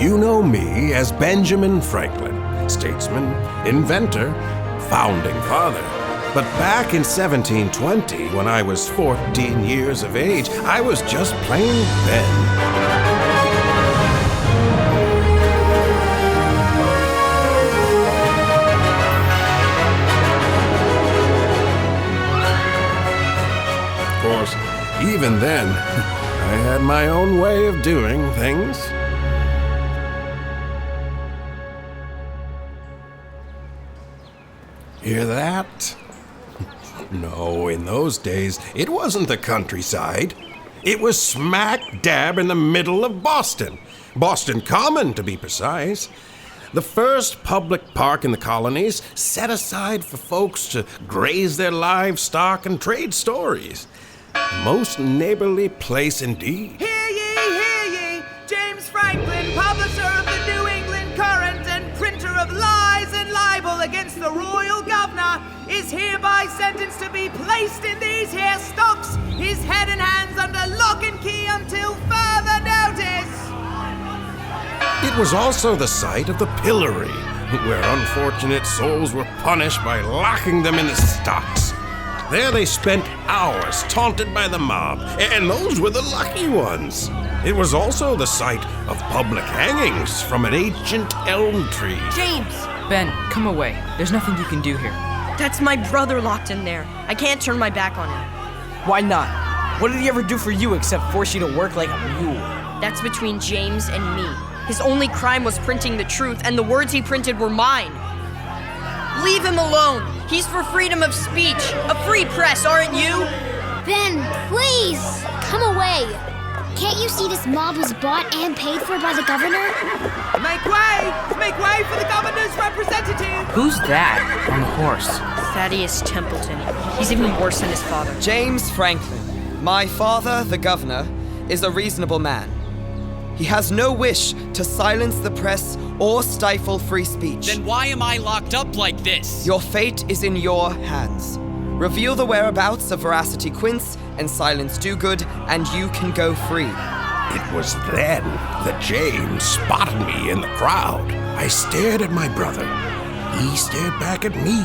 You know me as Benjamin Franklin, statesman, inventor, founding father. But back in 1720, when I was 14 years of age, I was just plain Ben. Of course, even then, I had my own way of doing things. Hear that? No, in those days, it wasn't the countryside. It was smack dab in the middle of Boston. Boston Common, to be precise. The first public park in the colonies set aside for folks to graze their livestock and trade stories. A most neighborly place indeed. Hear ye! James Franklin, publisher of the New England Courant and printer of lies and libel against the royal governor, is hereby sentenced to be placed in these here stocks, his head and hands under lock and key until further notice. It was also the site of the pillory, where unfortunate souls were punished by locking them in the stocks. There they spent hours taunted by the mob, and those were the lucky ones. It was also the site of public hangings from an ancient elm tree. James! Ben, come away. There's nothing you can do here. That's my brother locked in there. I can't turn my back on him. Why not? What did he ever do for you except force you to work like a mule? That's between James and me. His only crime was printing the truth, and the words he printed were mine. Leave him alone. He's for freedom of speech. A free press, aren't you? Ben, please! Come away! Can't you see this mob was bought and paid for by the governor? Make way! Make way for the governor's representative! Who's that on the horse? Thaddeus Templeton. He's even worse than his father. James Franklin, my father, the governor, is a reasonable man. He has no wish to silence the press or stifle free speech. Then why am I locked up like this? Your fate is in your hands. Reveal the whereabouts of Veracity Quince and Silence Dogood, and you can go free. It was then that James spotted me in the crowd. I stared at my brother. He stared back at me.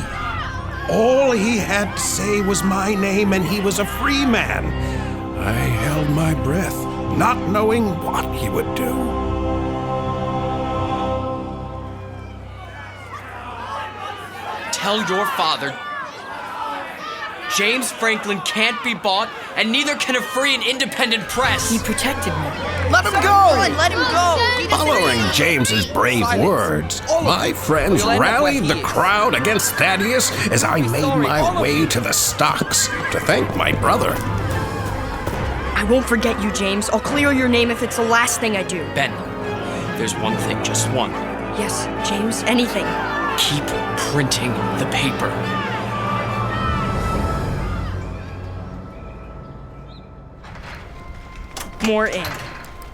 All he had to say was my name, and he was a free man. I held my breath, not knowing what he would do. Tell your father James Franklin can't be bought, and neither can a free and independent press. He protected me. Let him go! Let him go! Following James's brave words, my friends rallied the crowd against Thaddeus as I made my way to the stocks to thank my brother. I won't forget you, James. I'll clear your name if it's the last thing I do. Ben, there's one thing, just one. Yes, James, anything. Keep printing the paper. More ink.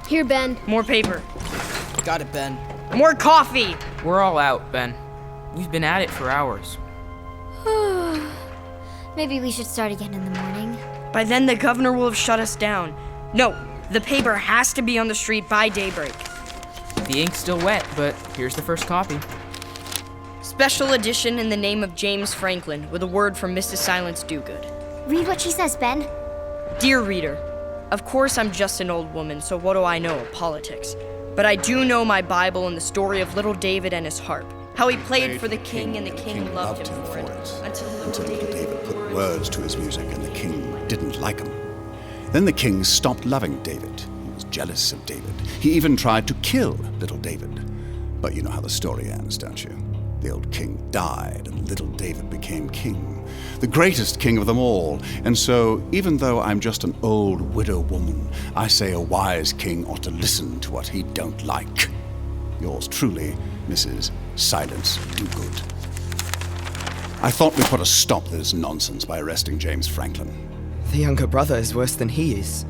Here, Ben. More paper. Got it, Ben. More coffee! We're all out, Ben. We've been at it for hours. Maybe we should start again in the morning. By then, the governor will have shut us down. No, the paper has to be on the street by daybreak. The ink's still wet, but here's the first copy. Special edition in the name of James Franklin, with a word from Mrs. Silence Dogood. Read what she says, Ben. Dear reader, of course I'm just an old woman, so what do I know of politics? But I do know my Bible and the story of little David and his harp. How he played for the king and the king loved him for it. Until little David put words to his music and the king didn't like them. Then the king stopped loving David. He was jealous of David. He even tried to kill little David. But you know how the story ends, don't you? The old king died and little David became king. The greatest king of them all. And so, even though I'm just an old widow woman, I say a wise king ought to listen to what he don't like. Yours truly, Mrs. Silence Dogood. I thought we'd put a stop to this nonsense by arresting James Franklin. The younger brother is worse than he is.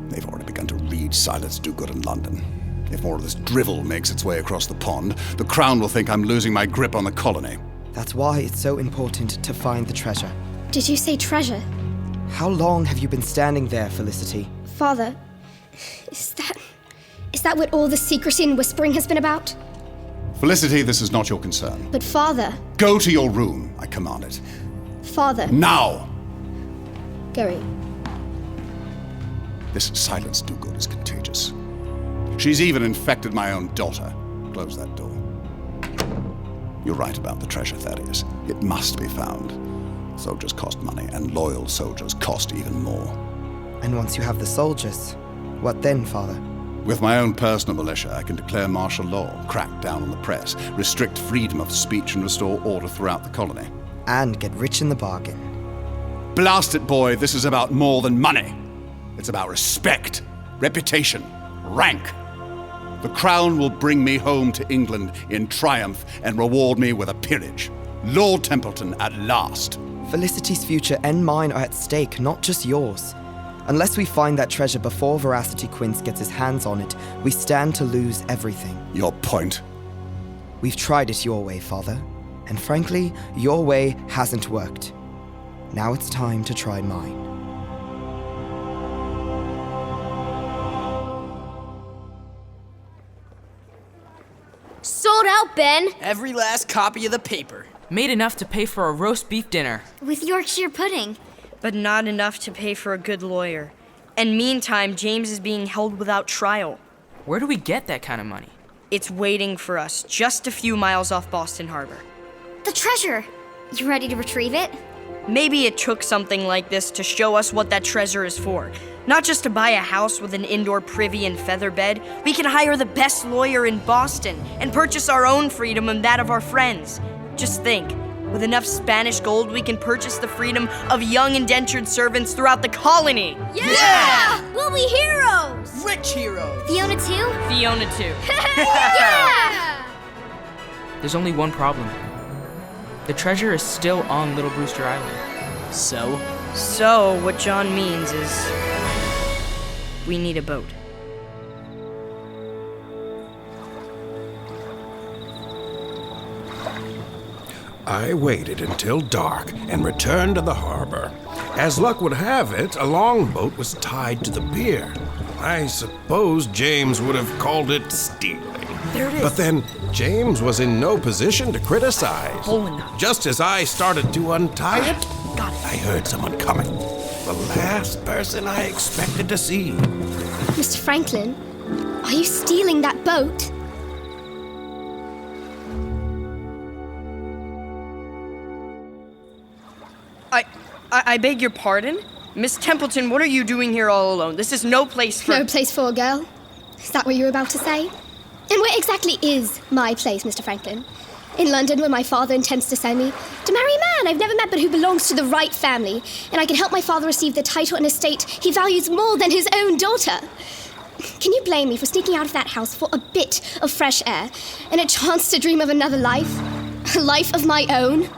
They've already begun to read Silence Dogood in London. If more of this drivel makes its way across the pond, the Crown will think I'm losing my grip on the colony. That's why it's so important to find the treasure. Did you say treasure? How long have you been standing there, Felicity? Father, is that what all the secrecy and whispering has been about? Felicity, this is not your concern. But Father... Go to your room, I command it. Father... Now! Going. This silence do-good is contagious. She's even infected my own daughter. Close that door. You're right about the treasure, Thaddeus. It must be found. Soldiers cost money, and loyal soldiers cost even more. And once you have the soldiers, what then, Father? With my own personal militia, I can declare martial law, crack down on the press, restrict freedom of speech, and restore order throughout the colony. And get rich in the bargain. Blast it, boy, this is about more than money. It's about respect, reputation, rank. The crown will bring me home to England in triumph and reward me with a peerage. Lord Templeton at last. Felicity's future and mine are at stake, not just yours. Unless we find that treasure before Veracity Quince gets his hands on it, we stand to lose everything. Your point? We've tried it your way, Father. And frankly, your way hasn't worked. Now it's time to try mine. Sold out, Ben! Every last copy of the paper. Made enough to pay for a roast beef dinner. With Yorkshire pudding. But not enough to pay for a good lawyer. And meantime, James is being held without trial. Where do we get that kind of money? It's waiting for us, just a few miles off Boston Harbor. The treasure! You ready to retrieve it? Maybe it took something like this to show us what that treasure is for. Not just to buy a house with an indoor privy and feather bed. We can hire the best lawyer in Boston and purchase our own freedom and that of our friends. Just think, with enough Spanish gold, we can purchase the freedom of young indentured servants throughout the colony. Yeah! We'll be heroes! Rich heroes! Fiona too? Fiona too. Yeah! There's only one problem. The treasure is still on Little Brewster Island. So, what John means is... we need a boat. I waited until dark and returned to the harbor. As luck would have it, a longboat was tied to the pier. I suppose James would have called it stealing. There it is. But then, James was in no position to criticize. Pulling up. Just as I started to untie it, Got it. I heard someone coming. The last person I expected to see. Mr. Franklin, are you stealing that boat? I beg your pardon? Miss Templeton, what are you doing here all alone? This is no place for... No place for a girl? Is that what you were about to say? And where exactly is my place, Mr. Franklin? In London, where my father intends to send me to marry a man I've never met but who belongs to the right family, and I can help my father receive the title and estate he values more than his own daughter. Can you blame me for sneaking out of that house for a bit of fresh air and a chance to dream of another life? A life of my own?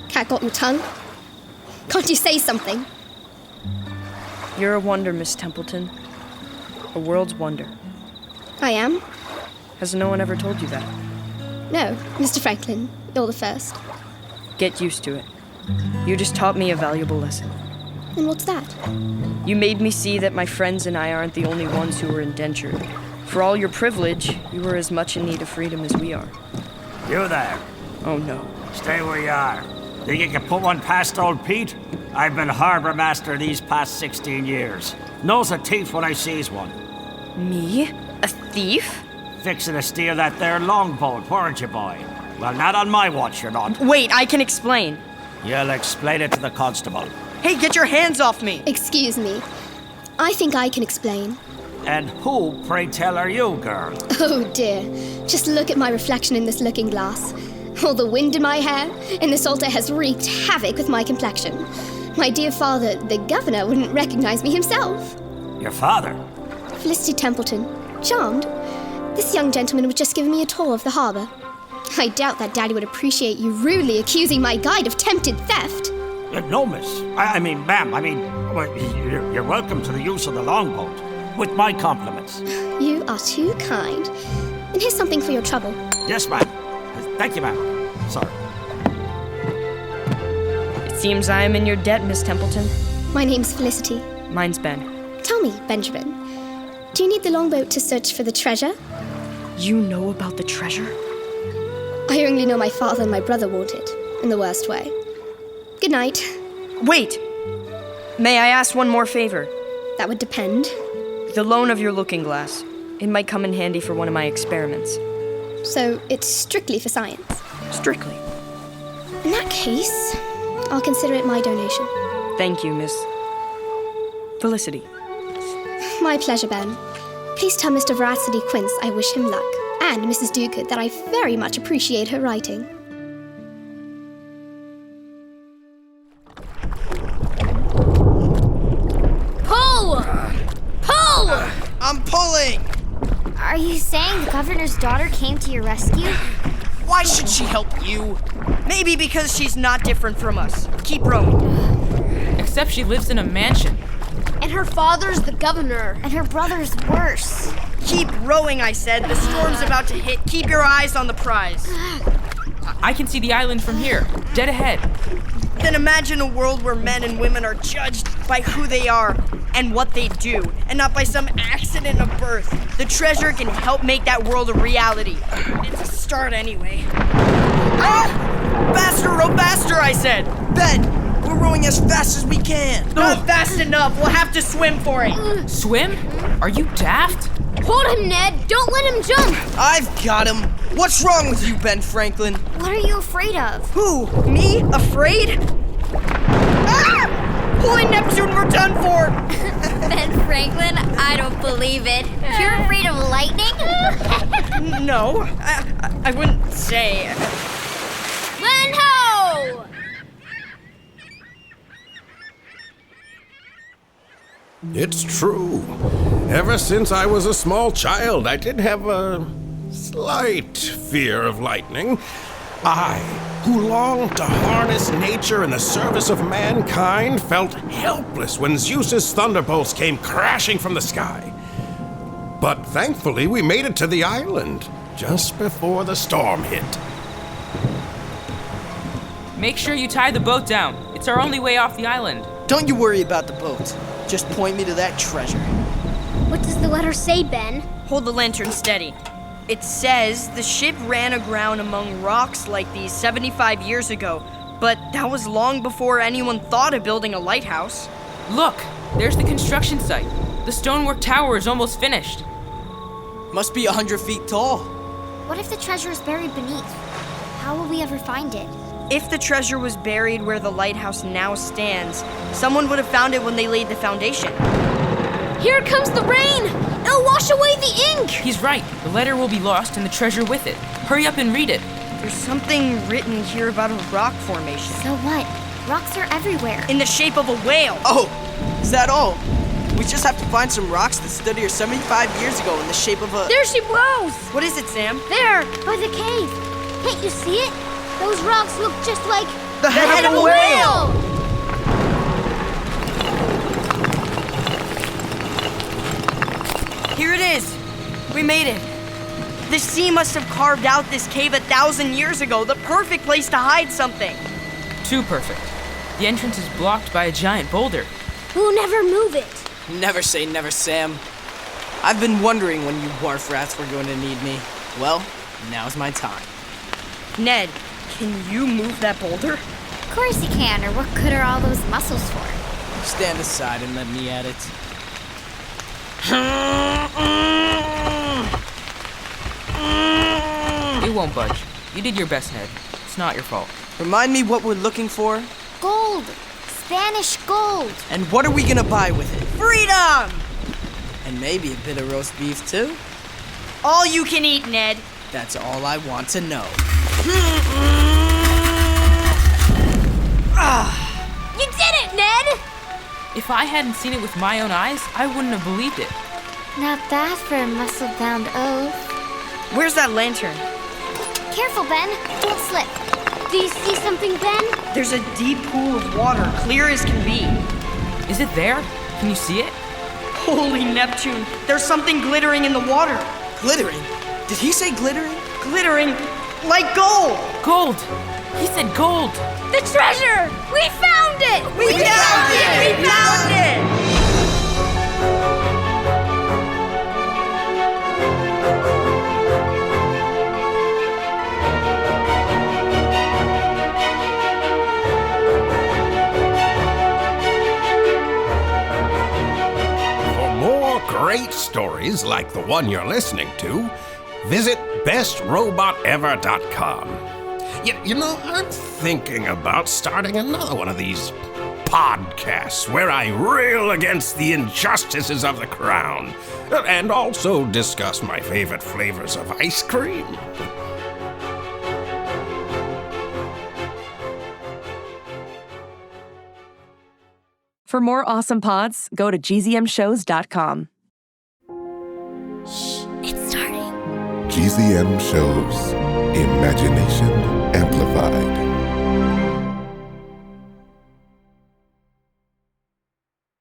Cat got your tongue? Can't you say something? You're a wonder, Miss Templeton. A world's wonder. I am? Has no one ever told you that? No, Mr. Franklin, you're the first. Get used to it. You just taught me a valuable lesson. And what's that? You made me see that my friends and I aren't the only ones who are indentured. For all your privilege, you are as much in need of freedom as we are. You there. Oh no. Stay where you are. Think you can put one past old Pete? I've been harbour master these past 16 years. Knows a thief when I sees one. Me? A thief? Fixing to steal that there longboat, weren't you, boy? Well, not on my watch, you're not. Wait, I can explain. You'll explain it to the constable. Hey, get your hands off me! Excuse me. I think I can explain. And who, pray tell, are you, girl? Oh dear. Just look at my reflection in this looking glass. All the wind in my hair, and the salter has wreaked havoc with my complexion. My dear father, the governor, wouldn't recognize me himself. Your father? Felicity Templeton. Charmed. This young gentleman was just giving me a tour of the harbour. I doubt that Daddy would appreciate you rudely accusing my guide of attempted theft. No, miss. I mean, ma'am, well, you're welcome to the use of the longboat. With my compliments. You are too kind. And here's something for your trouble. Yes, ma'am. Thank you, ma'am. Sorry. It seems I am in your debt, Miss Templeton. My name's Felicity. Mine's Ben. Tell me, Benjamin, Do you need the longboat to search for the treasure? You know about the treasure? I only know my father and my brother want it, in the worst way. Good night. Wait! May I ask one more favor? That would depend. The loan of your looking glass. It might come in handy for one of my experiments. So it's strictly for science? Strictly. In that case, I'll consider it my donation. Thank you, Miss Felicity. My pleasure, Ben. Please tell Mr. Veracity Quince I wish him luck, and Mrs. Ducat that I very much appreciate her writing. Pull! Pull! I'm pulling! Are you saying the governor's daughter came to your rescue? Why should she help you? Maybe because she's not different from us. Keep rowing. Except she lives in a mansion. And her father's the governor. And her brother's worse. Keep rowing, I said. The storm's about to hit. Keep your eyes on the prize. I can see the island from here, dead ahead. Then imagine a world where men and women are judged by who they are and what they do, and not by some accident of birth. The treasure can help make that world a reality. It's a start anyway. Ah! Faster, row faster, I said. Ben, we're rowing as fast as we can. Not fast enough. We'll have to swim for it. Swim? Are you daft? Hold him, Ned! Don't let him jump! I've got him. What's wrong with you, Ben Franklin? What are you afraid of? Who? Me? Afraid? Ah! Holy Neptune, we're done for! Ben Franklin, I don't believe it. You're afraid of lightning? No, I wouldn't say. Len ho! It's true. Ever since I was a small child, I did have a slight fear of lightning. I, who longed to harness nature in the service of mankind, felt helpless when Zeus's thunderbolts came crashing from the sky. But thankfully, we made it to the island just before the storm hit. Make sure you tie the boat down. It's our only way off the island. Don't you worry about the boat. Just point me to that treasure. What does the letter say, Ben? Hold the lantern steady. It says the ship ran aground among rocks like these 75 years ago, but that was long before anyone thought of building a lighthouse. Look, there's the construction site. The stonework tower is almost finished. Must be 100 feet tall. What if the treasure is buried beneath? How will we ever find it? If the treasure was buried where the lighthouse now stands, someone would have found it when they laid the foundation. Here comes the rain! It'll wash away the ink! He's right. The letter will be lost and the treasure with it. Hurry up and read it. There's something written here about a rock formation. So what? Rocks are everywhere. In the shape of a whale. Oh, is that all? We just have to find some rocks that stood here 75 years ago in the shape of a... There she blows! What is it, Sam? There, by the cave. Can't you see it? Those rocks look just like... The head of a whale! Here it is. We made it. The sea must have carved out this cave 1,000 years ago. The perfect place to hide something. Too perfect. The entrance is blocked by a giant boulder. We'll never move it. Never say never, Sam. I've been wondering when you wharf rats were going to need me. Well, now's my time. Ned, can you move that boulder? Of course you can, or what good are all those muscles for? Stand aside and let me at it. It won't budge. You did your best, Ned. It's not your fault. Remind me what we're looking for, Gold! Spanish gold! and what are we gonna buy with it? Freedom! And maybe a bit of roast beef, too? All you can eat, Ned. That's all I want to know. You did it, Ned! If I hadn't seen it with my own eyes, I wouldn't have believed it. Not bad for a muscle-bound oaf. Where's that lantern? Careful, Ben. Don't slip. Do you see something, Ben? There's a deep pool of water, clear as can be. Is it there? Can you see it? Holy Neptune, there's something glittering in the water. Glittering? Did he say glittering? Glittering like gold. Gold! He said gold! The treasure! We found it! We found it! We found it! series like the one you're listening to, visit bestrobotever.com. You know, I'm thinking about starting another one of these podcasts where I rail against the injustices of the crown and also discuss my favorite flavors of ice cream. For more awesome pods, go to gzmshows.com. It's starting. GZM shows Imagination Amplified.